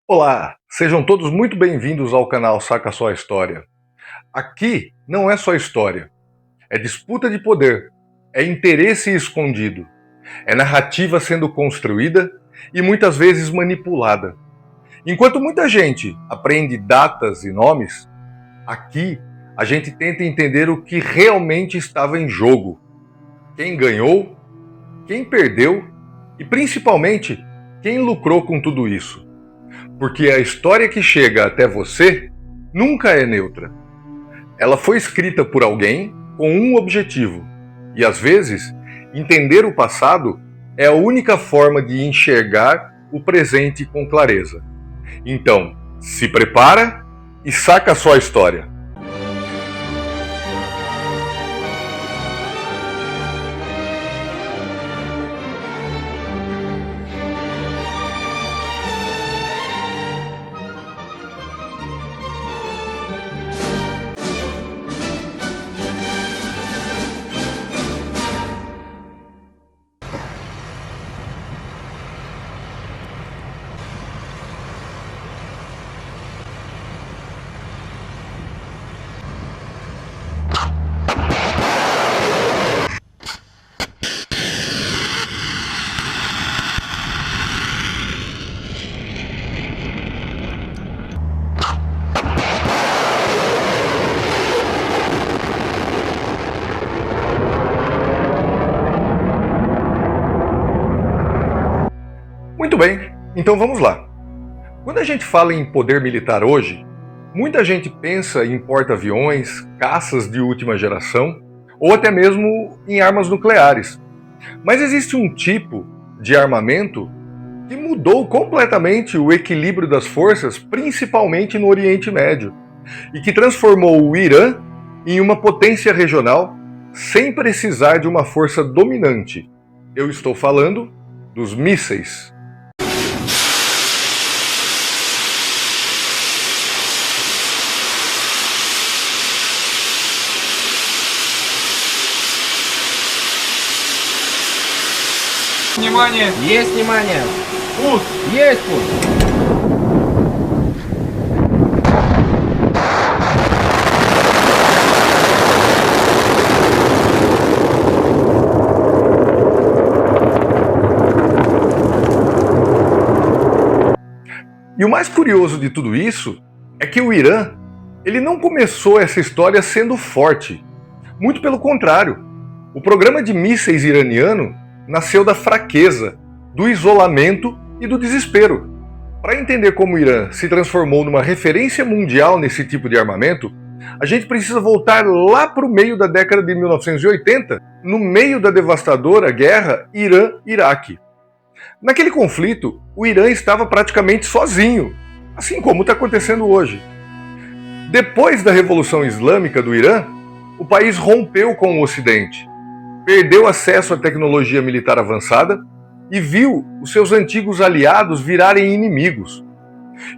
Olá, sejam todos muito bem-vindos ao canal Saca Só a História. Aqui não é só história, é disputa de poder, é interesse escondido, é narrativa sendo construída e muitas vezes manipulada. Enquanto muita gente aprende datas e nomes, aqui a gente tenta entender o que realmente estava em jogo, quem ganhou, quem perdeu e principalmente quem lucrou com tudo isso. Porque a história que chega até você nunca é neutra. Ela foi escrita por alguém com um objetivo, e às vezes, entender o passado é a única forma de enxergar o presente com clareza. Então, se prepara e saca só a história. Muito bem, então vamos lá. Quando a gente fala em poder militar hoje, muita gente pensa em porta-aviões, caças de última geração ou até mesmo em armas nucleares. Mas existe um tipo de armamento que mudou completamente o equilíbrio das forças, principalmente no Oriente Médio, e que transformou o Irã em uma potência regional sem precisar de uma força dominante. Eu estou falando dos mísseis. Внимание! Есть внимание! Пуск! Есть пуск! E o mais curioso de tudo isso é que o Irã, ele não começou essa história sendo forte. Muito pelo contrário. O programa de mísseis iraniano nasceu da fraqueza, do isolamento e do desespero. Para entender como o Irã se transformou numa referência mundial nesse tipo de armamento, a gente precisa voltar lá para o meio da década de 1980, no meio da devastadora guerra Irã-Iraque. Naquele conflito, o Irã estava praticamente sozinho, assim como está acontecendo hoje. Depois da Revolução Islâmica do Irã, o país rompeu com o Ocidente, perdeu acesso à tecnologia militar avançada e viu os seus antigos aliados virarem inimigos.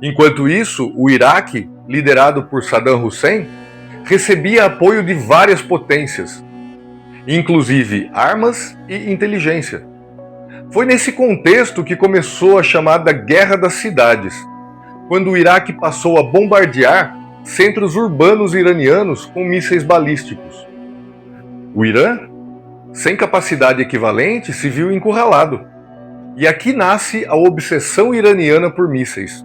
Enquanto isso, o Iraque, liderado por Saddam Hussein, recebia apoio de várias potências, inclusive armas e inteligência. Foi nesse contexto que começou a chamada Guerra das Cidades, quando o Iraque passou a bombardear centros urbanos iranianos com mísseis balísticos. O Irã, sem capacidade equivalente, se viu encurralado. E aqui nasce a obsessão iraniana por mísseis.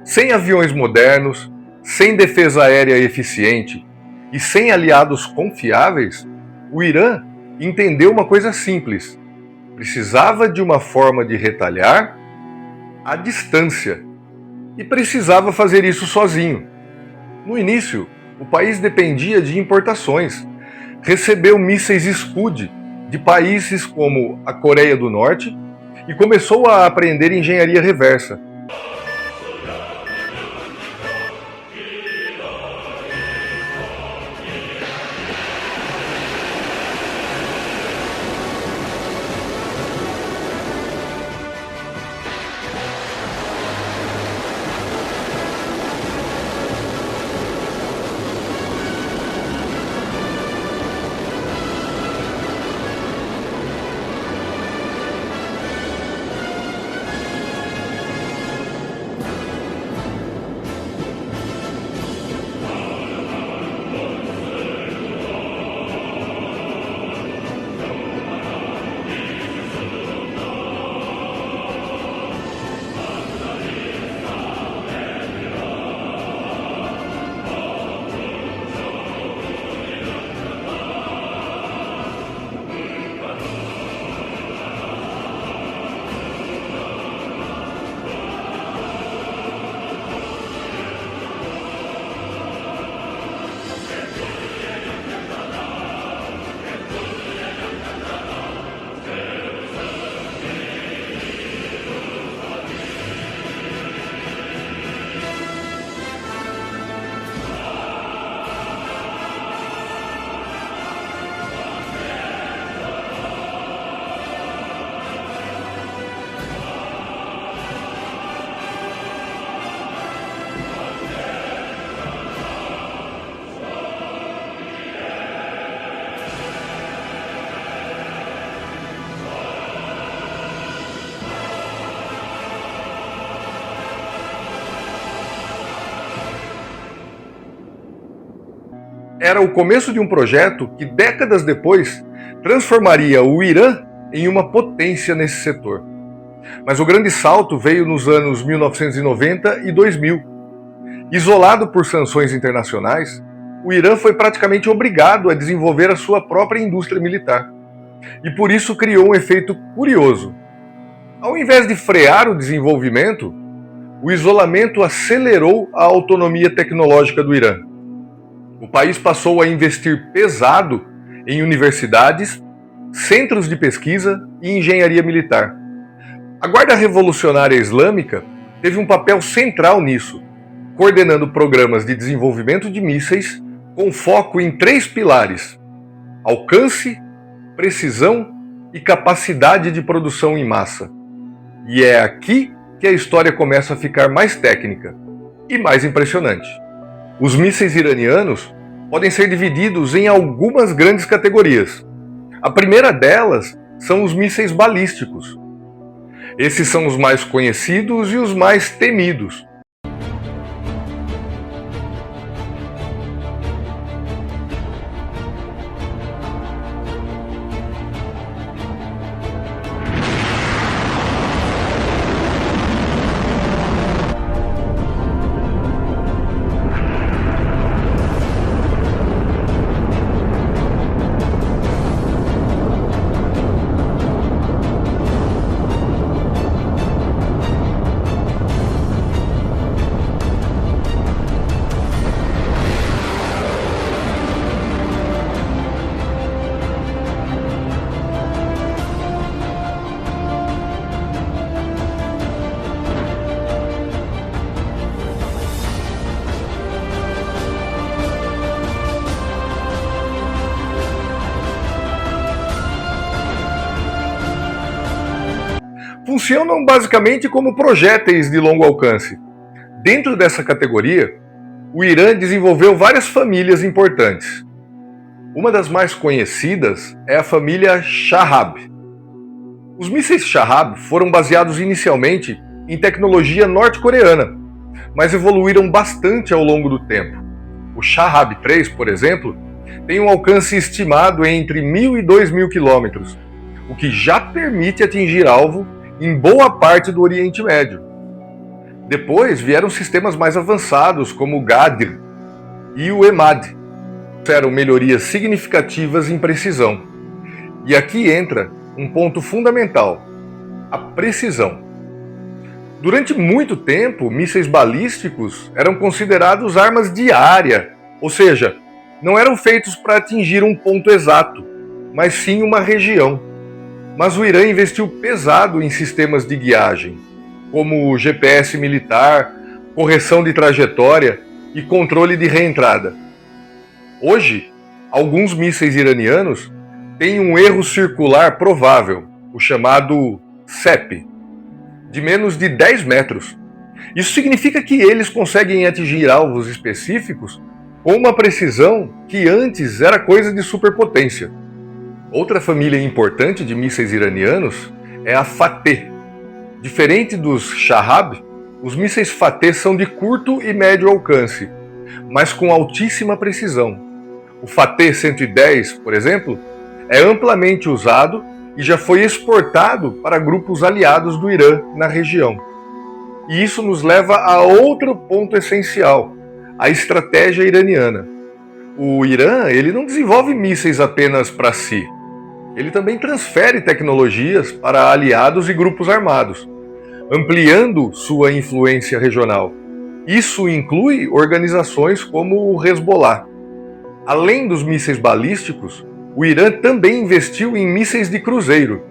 Sem aviões modernos, sem defesa aérea eficiente e sem aliados confiáveis, o Irã entendeu uma coisa simples: precisava de uma forma de retalhar à distância e precisava fazer isso sozinho. No início, o país dependia de importações. Recebeu mísseis Scud de países como a Coreia do Norte e começou a aprender engenharia reversa. era o começo de um projeto que décadas depois transformaria o Irã em uma potência nesse setor. Mas o grande salto veio nos anos 1990 e 2000. Isolado por sanções internacionais, o Irã foi praticamente obrigado a desenvolver a sua própria indústria militar. E por isso criou um efeito curioso. Ao invés de frear o desenvolvimento, o isolamento acelerou a autonomia tecnológica do Irã. O país passou a investir pesado em universidades, centros de pesquisa e engenharia militar. A Guarda Revolucionária Islâmica teve um papel central nisso, coordenando programas de desenvolvimento de mísseis com foco em 3 pilares: alcance, precisão e capacidade de produção em massa. E é aqui que a história começa a ficar mais técnica e mais impressionante. Os mísseis iranianos podem ser divididos em algumas grandes categorias. A primeira delas são os mísseis balísticos. Esses são os mais conhecidos e os mais temidos. Funcionam basicamente como projéteis de longo alcance. Dentro dessa categoria, o Irã desenvolveu várias famílias importantes. Uma das mais conhecidas é a família Shahab. Os mísseis Shahab foram baseados inicialmente em tecnologia norte-coreana, mas evoluíram bastante ao longo do tempo. O Shahab 3, por exemplo, tem um alcance estimado entre 1.000 e 2.000 quilômetros, o que já permite atingir alvo em boa parte do Oriente Médio. Depois vieram sistemas mais avançados como o Ghadr e o Emad, que trouxeram melhorias significativas em precisão. E aqui entra um ponto fundamental: a precisão. Durante muito tempo, mísseis balísticos eram considerados armas de área, ou seja, não eram feitos para atingir um ponto exato, mas sim uma região. Mas o Irã investiu pesado em sistemas de guiagem, como GPS militar, correção de trajetória e controle de reentrada. Hoje, alguns mísseis iranianos têm um erro circular provável, o chamado CEP, de menos de 10 metros. Isso significa que eles conseguem atingir alvos específicos com uma precisão que antes era coisa de superpotência. Outra família importante de mísseis iranianos é a Fateh. Diferente dos Shahab, os mísseis Fateh são de curto e médio alcance, mas com altíssima precisão. O Fateh 110, por exemplo, é amplamente usado e já foi exportado para grupos aliados do Irã na região. E isso nos leva a outro ponto essencial: a estratégia iraniana. O Irã, ele não desenvolve mísseis apenas para si. Ele também transfere tecnologias para aliados e grupos armados, ampliando sua influência regional. Isso inclui organizações como o Hezbollah. Além dos mísseis balísticos, o Irã também investiu em mísseis de cruzeiro.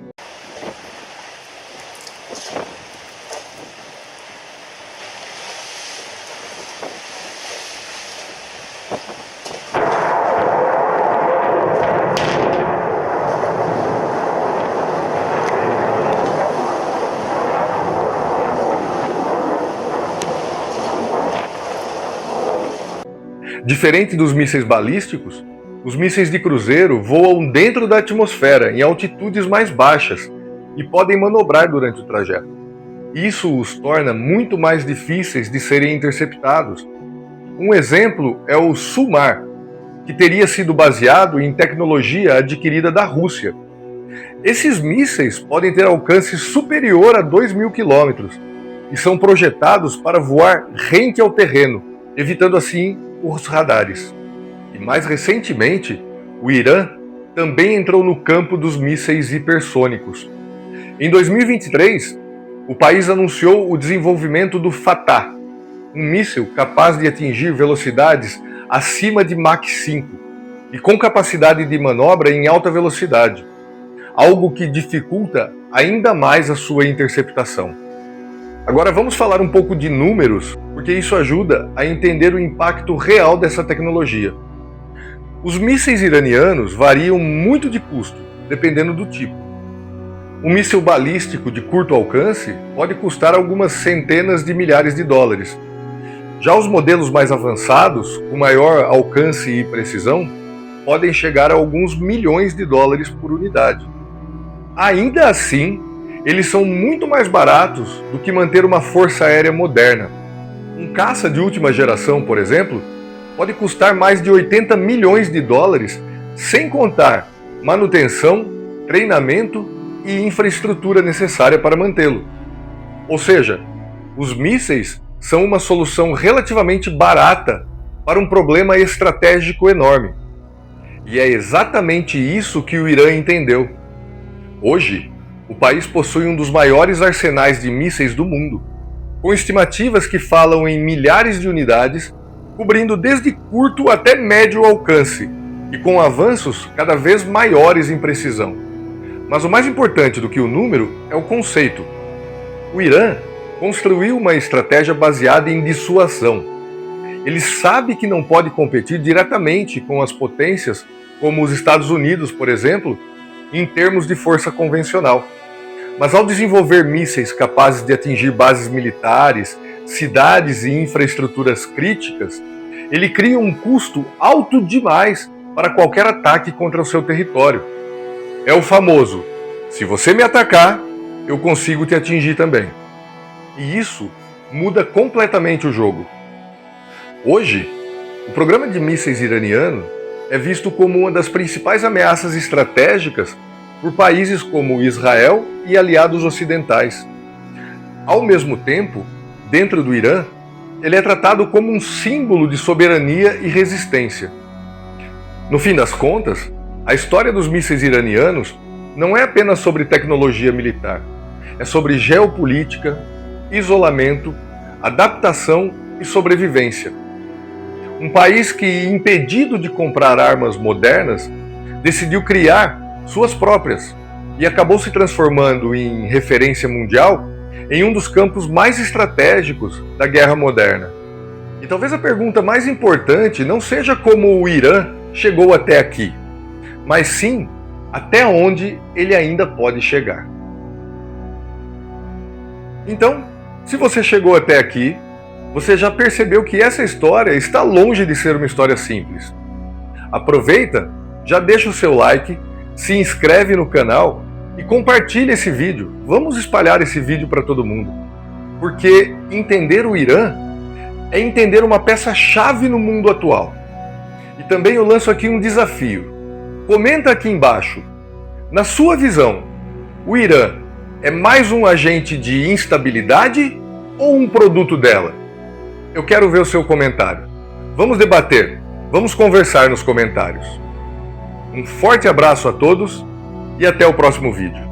Diferente dos mísseis balísticos, os mísseis de cruzeiro voam dentro da atmosfera, em altitudes mais baixas, e podem manobrar durante o trajeto. Isso os torna muito mais difíceis de serem interceptados. Um exemplo é o SUMAR, que teria sido baseado em tecnologia adquirida da Rússia. Esses mísseis podem ter alcance superior a 2.000 quilômetros e são projetados para voar rente ao terreno, evitando assim os radares. E mais recentemente, o Irã também entrou no campo dos mísseis hipersônicos. Em 2023, o país anunciou o desenvolvimento do Fatah, um míssil capaz de atingir velocidades acima de Mach 5 e com capacidade de manobra em alta velocidade, algo que dificulta ainda mais a sua interceptação. Agora vamos falar um pouco de números, porque isso ajuda a entender o impacto real dessa tecnologia. Os mísseis iranianos variam muito de custo, dependendo do tipo. Um míssil balístico de curto alcance pode custar algumas centenas de milhares de dólares. Já os modelos mais avançados, com maior alcance e precisão, podem chegar a alguns milhões de dólares por unidade. Ainda assim, eles são muito mais baratos do que manter uma força aérea moderna. Um caça de última geração, por exemplo, pode custar mais de 80 milhões de dólares, sem contar manutenção, treinamento e infraestrutura necessária para mantê-lo. Ou seja, os mísseis são uma solução relativamente barata para um problema estratégico enorme. E é exatamente isso que o Irã entendeu. Hoje, o país possui um dos maiores arsenais de mísseis do mundo, com estimativas que falam em milhares de unidades, cobrindo desde curto até médio alcance, e com avanços cada vez maiores em precisão. Mas o mais importante do que o número é o conceito. O Irã construiu uma estratégia baseada em dissuasão. Ele sabe que não pode competir diretamente com as potências, como os Estados Unidos, por exemplo, em termos de força convencional. Mas ao desenvolver mísseis capazes de atingir bases militares, cidades e infraestruturas críticas, ele cria um custo alto demais para qualquer ataque contra o seu território. É o famoso: se você me atacar, eu consigo te atingir também. E isso muda completamente o jogo. Hoje, o programa de mísseis iraniano é visto como uma das principais ameaças estratégicas por países como Israel e aliados ocidentais. Ao mesmo tempo, dentro do Irã, ele é tratado como um símbolo de soberania e resistência. No fim das contas, a história dos mísseis iranianos não é apenas sobre tecnologia militar, é sobre geopolítica, isolamento, adaptação e sobrevivência. Um país que, impedido de comprar armas modernas, decidiu criar suas próprias e acabou se transformando em referência mundial em um dos campos mais estratégicos da guerra moderna. E talvez a pergunta mais importante não seja como o Irã chegou até aqui, mas sim até onde ele ainda pode chegar. Então, se você chegou até aqui, você já percebeu que essa história está longe de ser uma história simples. Aproveita, já deixa o seu like, se inscreve no canal e compartilha esse vídeo. Vamos espalhar esse vídeo para todo mundo. Porque entender o Irã é entender uma peça-chave no mundo atual. E também eu lanço aqui um desafio. Comenta aqui embaixo. Na sua visão, o Irã é mais um agente de instabilidade ou um produto dela? Eu quero ver o seu comentário. Vamos debater, vamos conversar nos comentários. Um forte abraço a todos e até o próximo vídeo.